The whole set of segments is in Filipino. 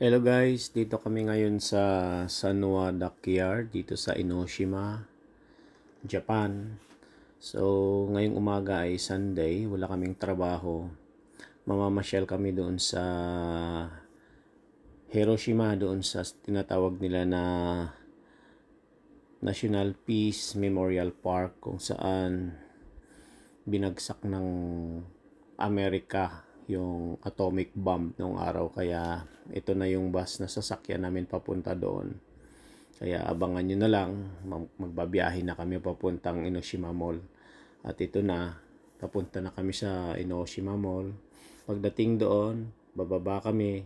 Hello guys, dito kami ngayon sa Sanwa Dockyard dito sa Enoshima, Japan. So, ngayong umaga ay Sunday, wala kaming trabaho. Mamamasyal kami doon sa Hiroshima, doon sa tinatawag nila na National Peace Memorial Park, kung saan binagsak ng Amerika yung atomic bomb noong araw. Kaya ito na yung bus na sasakyan namin papunta doon. Kaya abangan nyo na lang, magbabiyahe na kami papuntang Enoshima Mall. At ito na, papunta na kami sa Enoshima Mall. Pagdating doon, bababa kami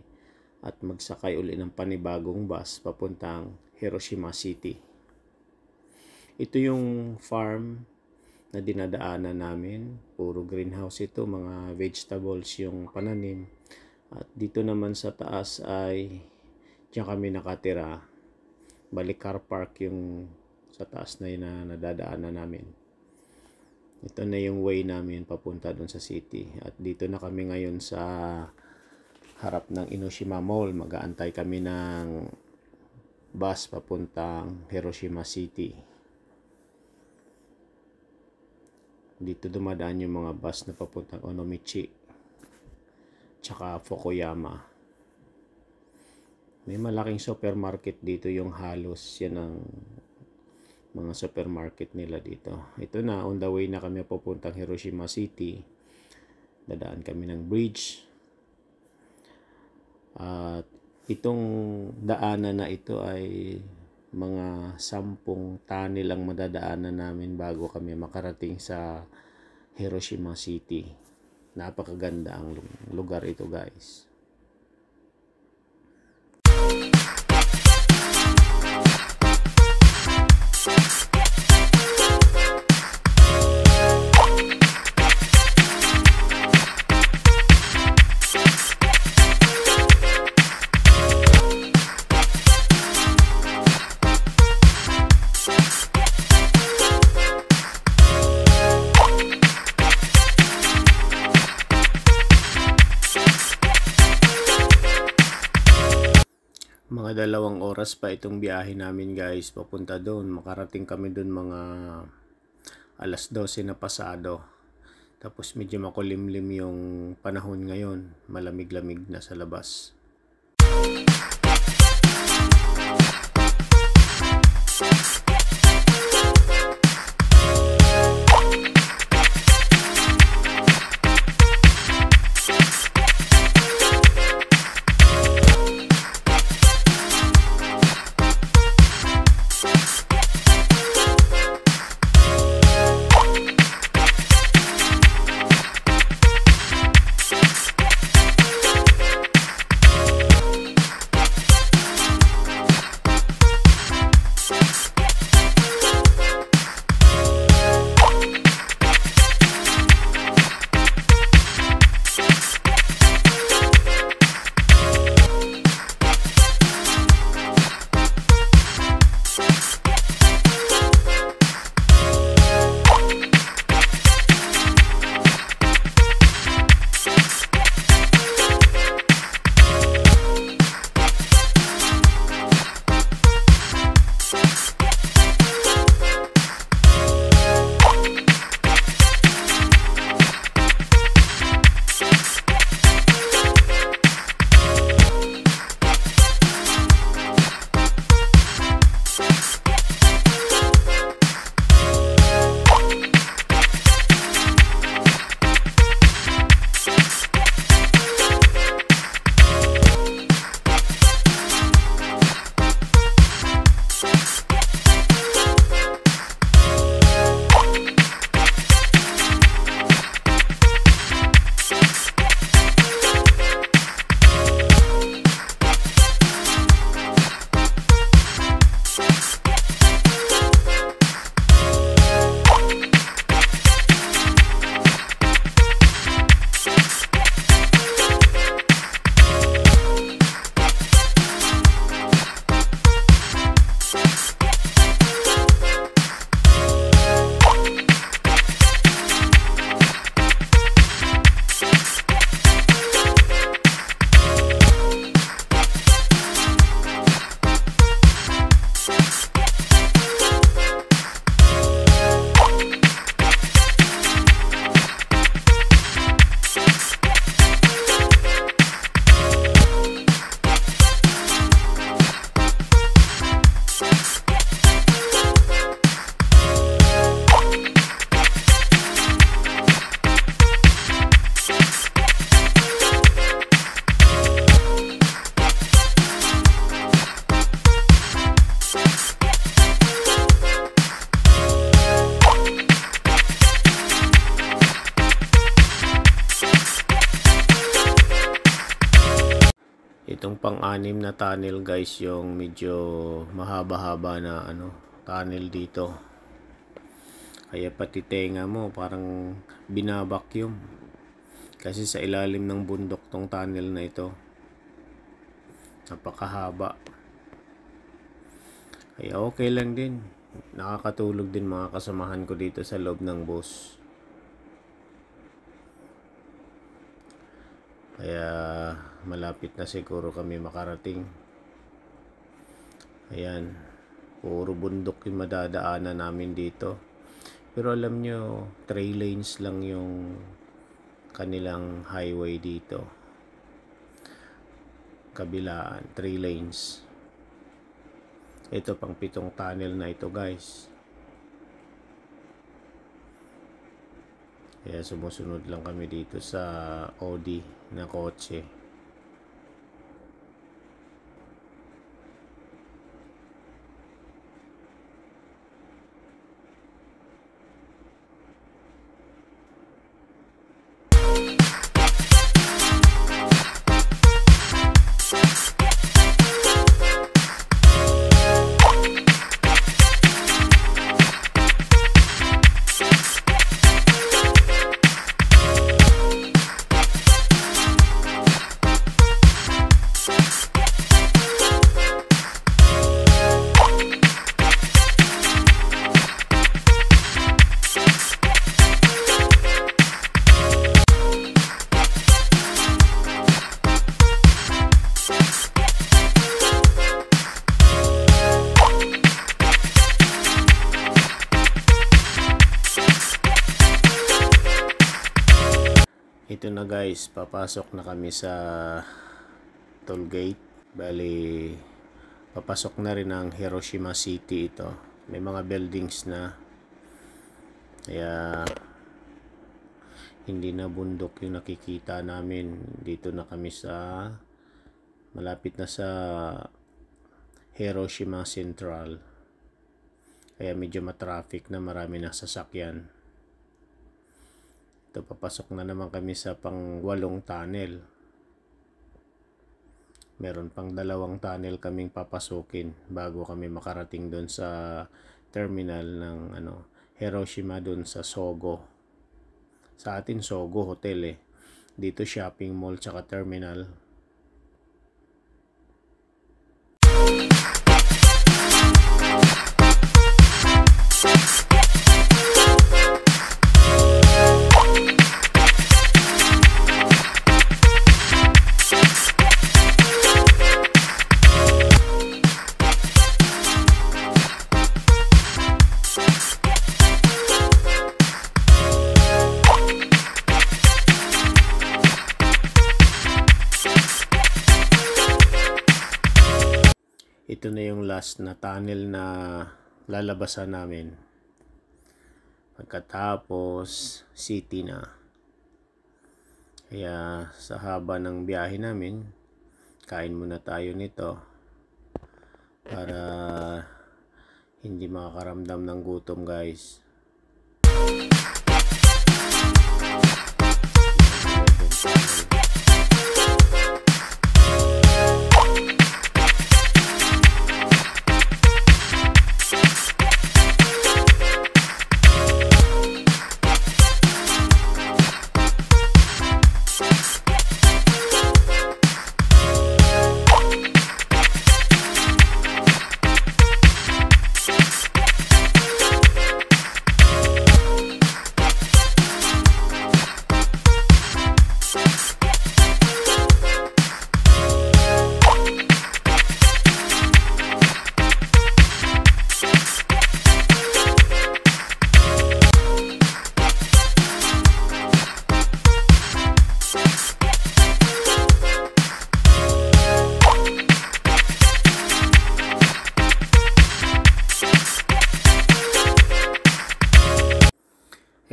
at magsakay uli ng panibagong bus papuntang Hiroshima City. Ito yung farm na dinadaanan namin. Puro greenhouse ito, mga vegetables yung pananim. At dito naman sa taas ay diyan kami nakatira. Balik car park yung sa taas na yun na nadadaanan namin. Ito na yung way namin papunta doon sa city. At dito na kami ngayon sa harap ng Enoshima Mall. Mag-aantay kami ng bus papuntang Hiroshima City. Dito dumadaan yung mga bus na papuntang Onomichi tsaka Fukuyama. May malaking supermarket dito, yung halos yan ang mga supermarket nila dito. Ito na, on the way na kami papuntang Hiroshima City. Dadaan kami ng bridge. At itong daanan na ito ay mga 10 tunnel ang madadaanan namin bago kami makarating sa Hiroshima City. Napakaganda ang lugar ito, guys. Mga 2 oras pa itong biyahe namin, guys, papunta doon. Makarating kami doon mga alas 12 na pasado. Tapos medyo makulimlim yung panahon ngayon. Malamig-lamig na sa labas. Itong pang-anim na tunnel guys, yung medyo mahaba-haba na tunnel dito. Kaya pati tenga mo parang binabakyum. Kasi sa ilalim ng bundok tong tunnel na ito. Napakahaba. Kaya okay lang din. Nakakatulog din mga kasamahan ko dito sa loob ng bus. Kaya malapit na siguro kami makarating. Ayan. Puro bundok yung madadaanan namin dito. Pero alam nyo, 3 lanes lang yung kanilang highway dito. Kabilaan, 3 lanes. Ito pang 7 tunnel na ito guys. Kaya sumusunod lang kami dito sa Audi na kotse. Ito na guys, papasok na kami sa toll gate. Bali, papasok na rin ang Hiroshima City ito. May mga buildings na. Kaya hindi na bundok yung nakikita namin. Dito na kami sa malapit na sa Hiroshima Central. Kaya medyo matraffic na, marami na sasakyan. Ito, papasok na naman kami sa pang-8 tunnel. Meron pang 2 tunnel kaming papasukin bago kami makarating doon sa terminal ng Hiroshima, doon sa Sogo. Sa atin Sogo Hotel eh. Dito shopping mall tsaka terminal. Ito na yung last na tunnel na lalabasan namin. Pagkatapos, city na. Kaya sa haba ng biyahe namin, kain muna tayo nito para hindi makakaramdam ng gutom guys.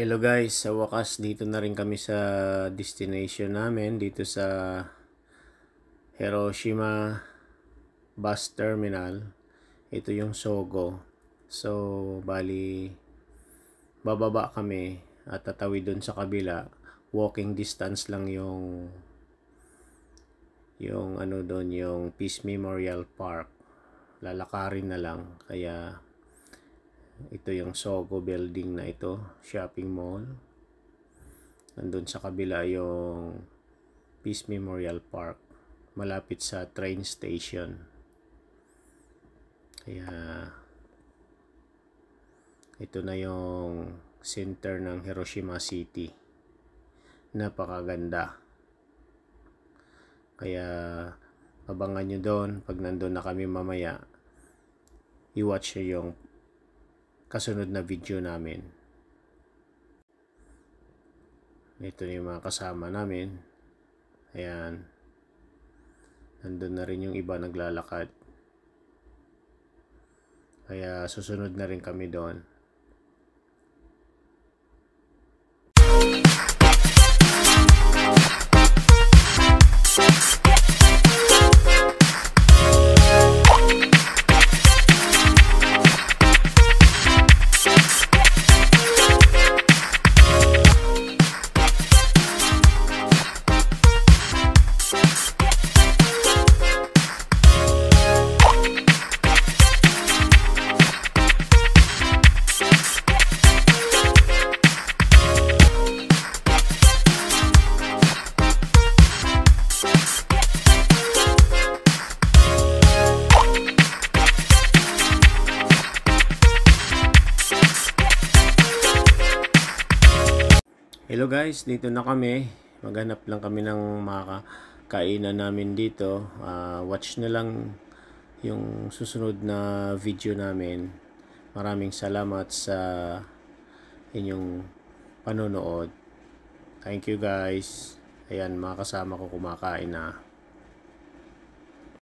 Hello guys, sa wakas dito na rin kami sa destination namin, dito sa Hiroshima Bus Terminal. Ito yung Sogo. So, bali bababa kami at tatawid dun sa kabila. Walking distance lang yung yung ano doon, yung Peace Memorial Park. Lalakarin na lang. Kaya ito yung Sogo building na ito, shopping mall. Nandun sa kabila yung Peace Memorial Park, malapit sa train station. Kaya ito na yung center ng Hiroshima City. Napakaganda. Kaya abangan nyo doon pag nandun na kami mamaya. I-watch nyo yung kasunod na video namin. Ito na yung mga kasama namin. Ayan. Nandun na rin yung iba naglalakad. Kaya susunod na rin kami doon. Hello guys, dito na kami. Maghanap lang kami ng makakainan namin dito. Watch na lang yung susunod na video namin. Maraming salamat sa inyong panonood. Thank you guys. Ayan, mga kasama ko kumakain na.